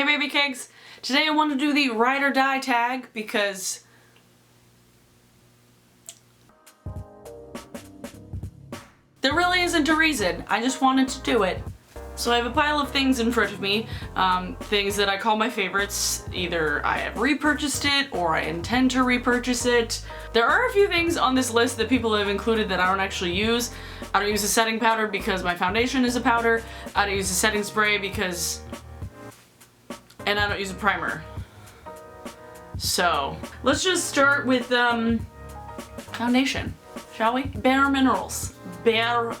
Hey baby cakes! Today I want to do the ride or die tag because there really isn't a reason. I just wanted to do it. So I have a pile of things in front of me, things that I call my favorites. Either I have repurchased it or I intend to repurchase it. There are a few things on this list that people have included that I don't actually use. I don't use a setting powder because my foundation is a powder. I don't use a setting spray because... and I don't use a primer. So, let's just start with foundation, shall we? Bare Minerals. Bare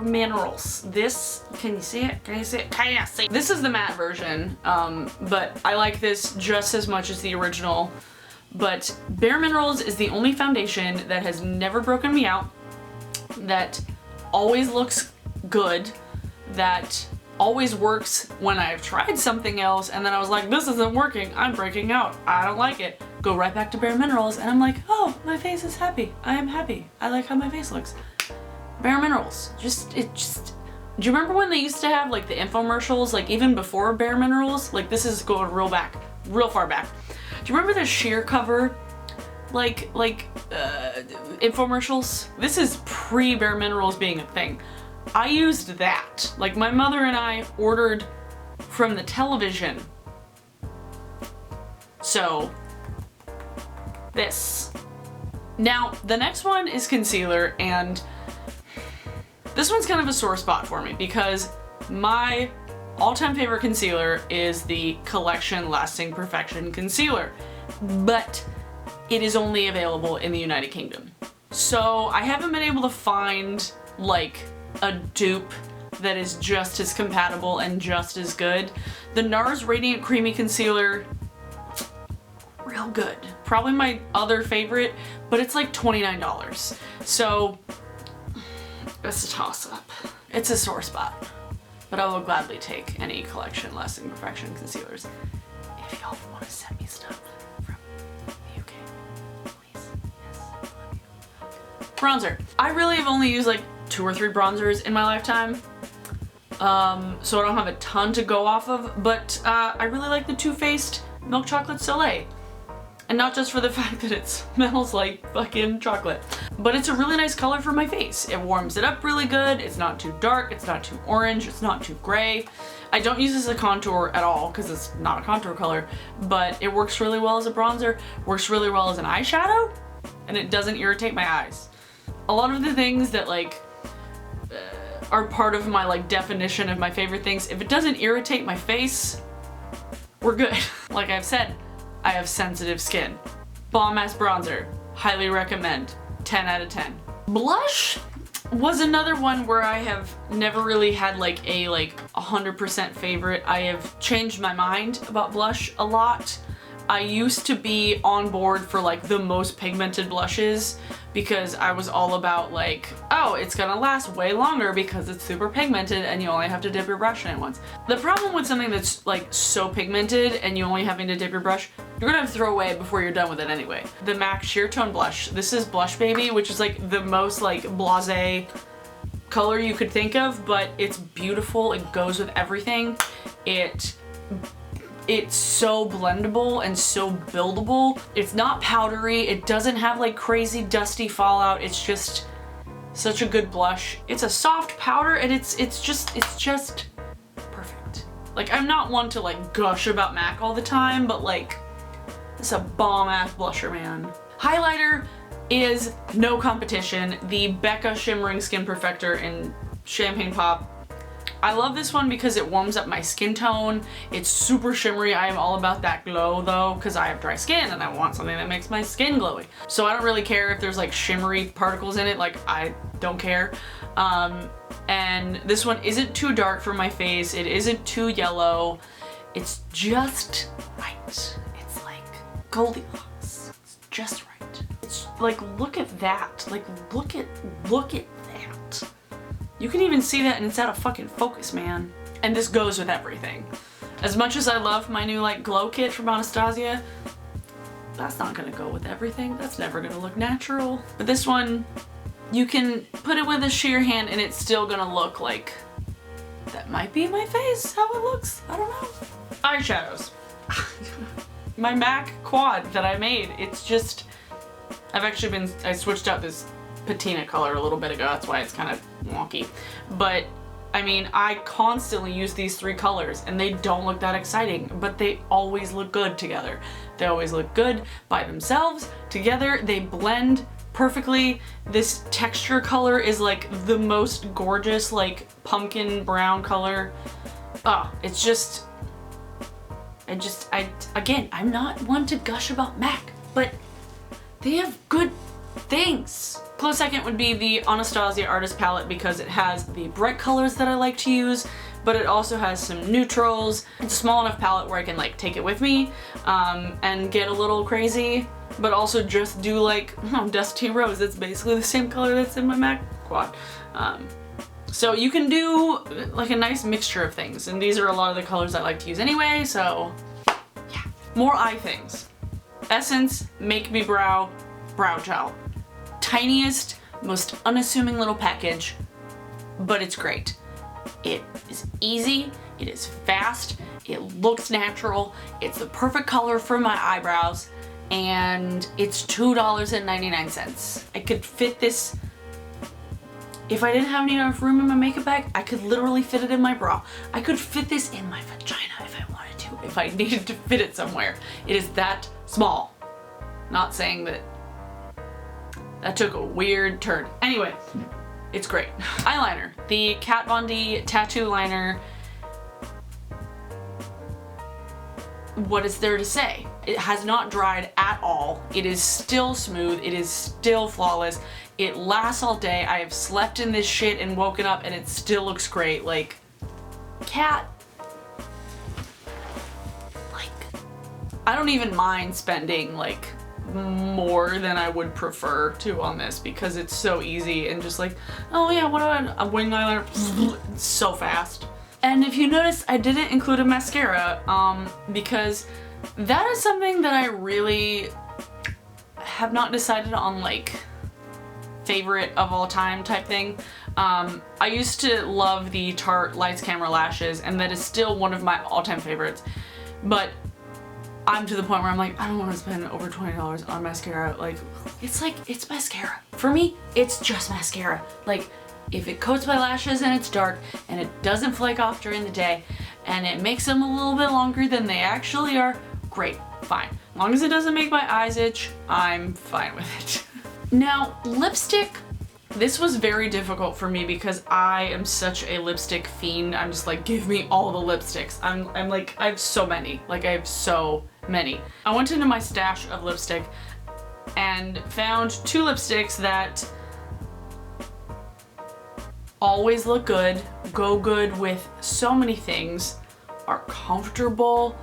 Minerals. This, can you see it? Can you see it? Can you see it? This is the matte version, but I like this just as much as the original. But Bare Minerals is the only foundation that has never broken me out, that always looks good, that always works when I've tried something else and then I was like, this isn't working, I'm breaking out, I don't like it. Go right back to Bare Minerals and I'm like, oh, my face is happy. I am happy. I like how my face looks. Bare Minerals. Do you remember when they used to have like the infomercials, like even before Bare Minerals? Like this is going real far back. Do you remember the sheer cover infomercials? This is pre Bare Minerals being a thing. I used that. Like my mother and I ordered from the television. So, this. Now, the next one is concealer, and this one's kind of a sore spot for me because my all-time favorite concealer is the Collection Lasting Perfection Concealer, but it is only available in the United Kingdom. So I haven't been able to find like a dupe that is just as compatible and just as good. The Nars Radiant Creamy Concealer, real good. Probably my other favorite, but it's like $29. So it's a toss-up. It's a sore spot, but I will gladly take any Collection Lasting Perfection concealers. If y'all want to send me stuff from the UK, please. Yes, I love you. Bronzer. I really have only used like 2 or 3 bronzers in my lifetime, so I don't have a ton to go off of, but I really like the Too Faced Milk Chocolate Soleil. And not just for the fact that it smells like fucking chocolate, but it's a really nice color for my face. It warms it up really good, it's not too dark, it's not too orange, it's not too gray. I don't use this as a contour at all because it's not a contour color, but it works really well as a bronzer, works really well as an eyeshadow, and it doesn't irritate my eyes. A lot of the things that like are part of my like definition of my favorite things, if it doesn't irritate my face, we're good. Like I've said, I have sensitive skin. Bomb ass bronzer, highly recommend, 10 out of 10. Blush was another one where I have never really had like a 100% favorite. I have changed my mind about blush a lot. I used to be on board for like the most pigmented blushes because I was all about like, oh, it's gonna last way longer because it's super pigmented and you only have to dip your brush in it once. The problem with something that's like so pigmented and you only having to dip your brush, you're gonna have to throw away before you're done with it anyway. The MAC Sheer Tone Blush. This is Blushbaby, which is like the most like blasé color you could think of, but it's beautiful. It goes with everything. It's so blendable and so buildable. It's not powdery. It doesn't have like crazy dusty fallout. It's just such a good blush. It's a soft powder and it's just perfect. Like I'm not one to like gush about MAC all the time, but like it's a bomb ass blusher, man. Highlighter is no competition. The Becca Shimmering Skin Perfector in Champagne Pop. I love this one because it warms up my skin tone. It's super shimmery. I am all about that glow though, because I have dry skin and I want something that makes my skin glowy. So I don't really care if there's like shimmery particles in it, like I don't care. And this one isn't too dark for my face. It isn't too yellow. It's just right. It's like Goldilocks. It's just right. It's like, look at that. Like, look at that. You can even see that and it's out of fucking focus, man. And this goes with everything. As much as I love my new like glow kit from Anastasia, that's not gonna go with everything. That's never gonna look natural. But this one, you can put it with a sheer hand and it's still gonna look like that might be my face, how it looks. I don't know. eyeshadows. My MAC quad that I made, it's just, I switched out this patina color a little bit ago, that's why it's kind of wonky. But I mean, I constantly use these 3 colors and they don't look that exciting, but they always look good together. They always look good by themselves. Together, they blend perfectly. This texture color is like the most gorgeous, like pumpkin brown color. It's just, again, I'm not one to gush about MAC, but they have good things. Close second would be the Anastasia Artist Palette because it has the bright colors that I like to use, but it also has some neutrals. It's a small enough palette where I can like take it with me and get a little crazy, but also just do like, Dusty Rose. That's basically the same color that's in my MAC quad. So you can do like a nice mixture of things, and these are a lot of the colors I like to use anyway, so yeah. More eye things. Essence Make Me Brow Gel. Tiniest, most unassuming little package, but it's great. It is easy, it is fast, it looks natural, it's the perfect color for my eyebrows, and it's $2.99. I could fit this, if I didn't have enough room in my makeup bag, I could literally fit it in my bra. I could fit this in my vagina if I wanted to, if I needed to fit it somewhere. It is that small. Not saying that took a weird turn. Anyway, it's great. Eyeliner. The Kat Von D Tattoo Liner. What is there to say? It has not dried at all. It is still smooth. It is still flawless. It lasts all day. I have slept in this shit and woken up and it still looks great. Like, Kat, like, I don't even mind spending like more than I would prefer to on this because it's so easy and just like, oh yeah, what do I, a wing eyeliner, it's so fast. And if you notice, I didn't include a mascara because that is something that I really have not decided on, like favorite of all time type thing. I used to love the Tarte Lights Camera Lashes, and that is still one of my all-time favorites, but I'm to the point where I'm like, I don't want to spend over $20 on mascara. Like, it's mascara. For me, it's just mascara. Like, if it coats my lashes and it's dark and it doesn't flake off during the day and it makes them a little bit longer than they actually are, great, fine. As long as it doesn't make my eyes itch, I'm fine with it. Now, lipstick. This was very difficult for me because I am such a lipstick fiend. I'm just like, give me all the lipsticks. I'm like, I have so many. Like, I have so many. I went into my stash of lipstick and found 2 lipsticks that always look good, go good with so many things, are comfortable.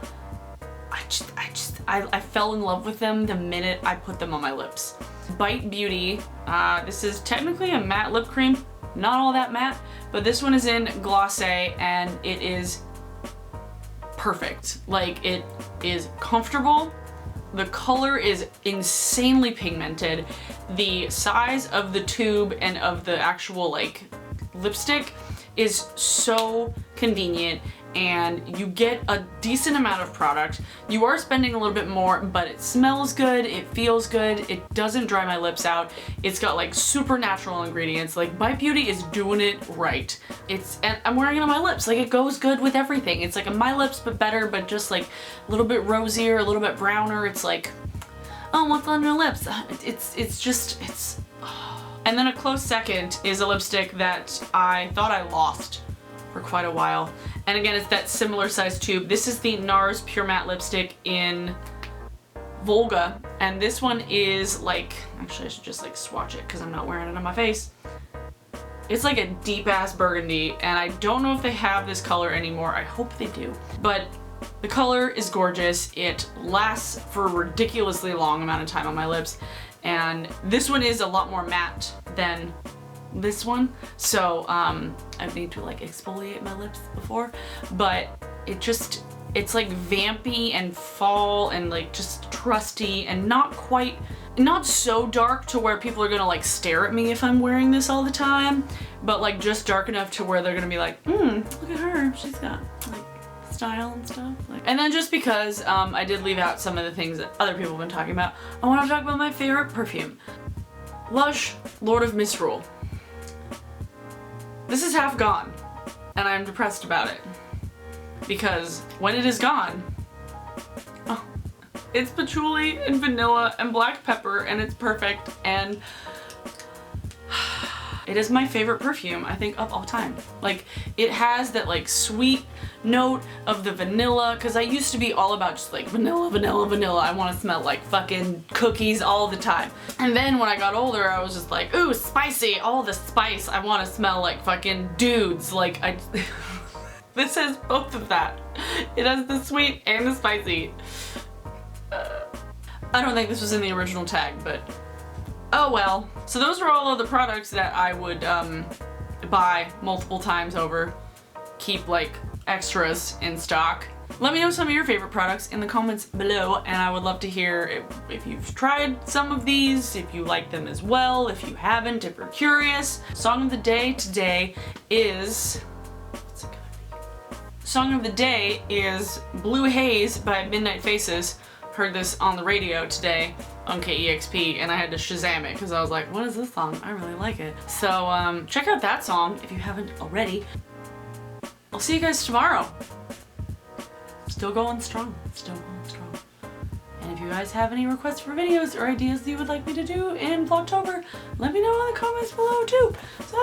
I fell in love with them the minute I put them on my lips. Bite Beauty. This is technically a matte lip cream, not all that matte, but this one is in Glace and it is perfect. Like, it is comfortable. The color is insanely pigmented. The size of the tube and of the actual like lipstick is so convenient, and you get a decent amount of product. You are spending a little bit more, but it smells good, it feels good, it doesn't dry my lips out. It's got like super natural ingredients. Like, Bite Beauty is doing it right. And I'm wearing it on my lips. Like, it goes good with everything. It's like a My Lips but better, but just like a little bit rosier, a little bit browner. It's like, oh, what's on your lips? It's And then a close second is a lipstick that I thought I lost for quite a while. And again, it's that similar size tube. This is the Nars Pure Matte Lipstick in Volga. And this one is like, actually I should just like swatch it because I'm not wearing it on my face. It's like a deep ass burgundy, and I don't know if they have this color anymore. I hope they do. But the color is gorgeous. It lasts for a ridiculously long amount of time on my lips. And this one is a lot more matte than this one, so I need to like exfoliate my lips before, but it's like vampy and fall and like just trusty and not so dark to where people are gonna like stare at me if I'm wearing this all the time, but like just dark enough to where they're gonna be like, look at her, she's got like style and stuff. And then just because I did leave out some of the things that other people have been talking about, I want to talk about my favorite perfume. Lush Lord of Misrule. This is half gone, and I'm depressed about it. Because when it is gone, oh, it's patchouli and vanilla and black pepper, and it's perfect, and it is my favorite perfume, I think, of all time. Like, it has that like sweet note of the vanilla, because I used to be all about just like vanilla, vanilla, vanilla. I want to smell like fucking cookies all the time. And then when I got older, I was just like, ooh, spicy, all the spice. I want to smell like fucking dudes. Like, this has both of that. It has the sweet and the spicy. I don't think this was in the original tag, but oh well. So those are all of the products that I would buy multiple times over. Keep like extras in stock. Let me know some of your favorite products in the comments below, and I would love to hear if you've tried some of these, if you like them as well, if you haven't, if you're curious. Song of the day today is... what's it gonna be? Song of the day is Blue Haze by Midnight Faces. Heard this on the radio today on KEXP, and I had to Shazam it because I was like, what is this song? I really like it. So check out that song if you haven't already. I'll see you guys tomorrow. Still going strong. Still going strong. And if you guys have any requests for videos or ideas that you would like me to do in Vlogtober, let me know in the comments below too. So